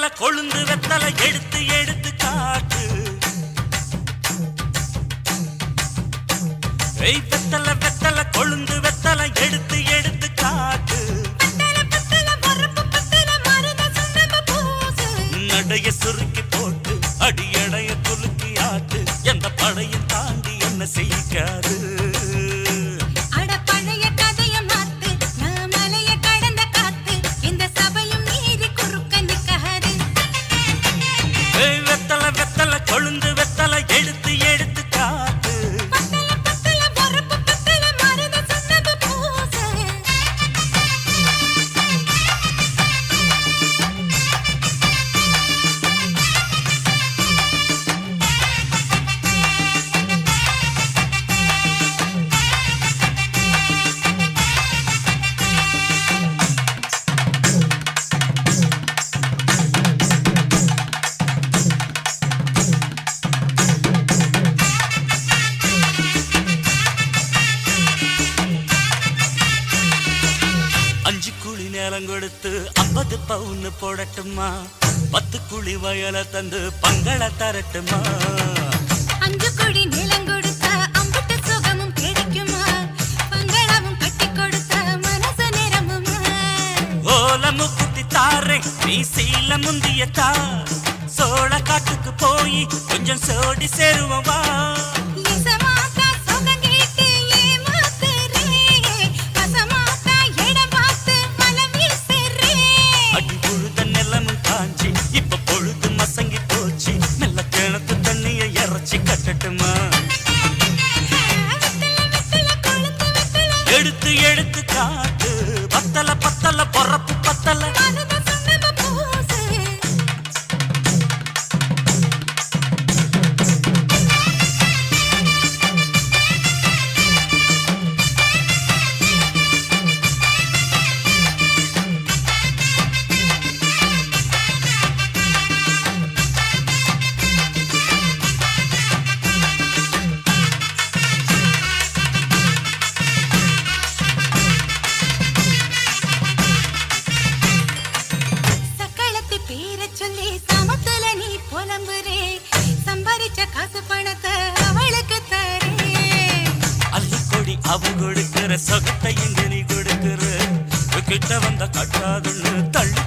வெத்தல கொழுந்து வெத்தல எடுத்து எடுத்து காட்டு. வெத்தல வெத்தல கொழுந்து வெத்தல எடுத்து எடுத்து காட்டு. நடைய சுருக்கி போட்டு அடியடைய குலுக்கி ஆட்டு. எந்த படையும் தாண்டி என்ன செய்யாது. கொழுந்து வெத்தல எடுத்து எடுத்து காட்டு. நேரம் கொடுத்து 50 பவுன் போடட்டுமா? 10 குழி வயல தந்து பங்கள தரட்டுமா? 5 குழி நிலம் கொடுத்தா அம்புட்டு சுகமும் கிடைக்குமா? பங்களவும் கட்டி கொடுத்தா மனசு நிரம்புமா? ஓலமு குத்தி தாரே நீ சீல முந்தியத்தா. சோழ காட்டுக்கு போய் கொஞ்சம் சோடி சேருவோம் வா. இப்ப பொழுது மசங்கி போச்சு. மெல்ல கிணத்து தண்ணிய இறச்சி கட்டட்டுமா? எடுத்து எடுத்து காட்டு. பத்தல பத்தல பொறப்பு பத்தல. அவ கொடுக்கிற சொகத்தை எங்க நீ கொடுக்கிற. கிட்ட வந்த கட்டாதுன்னு தள்ளி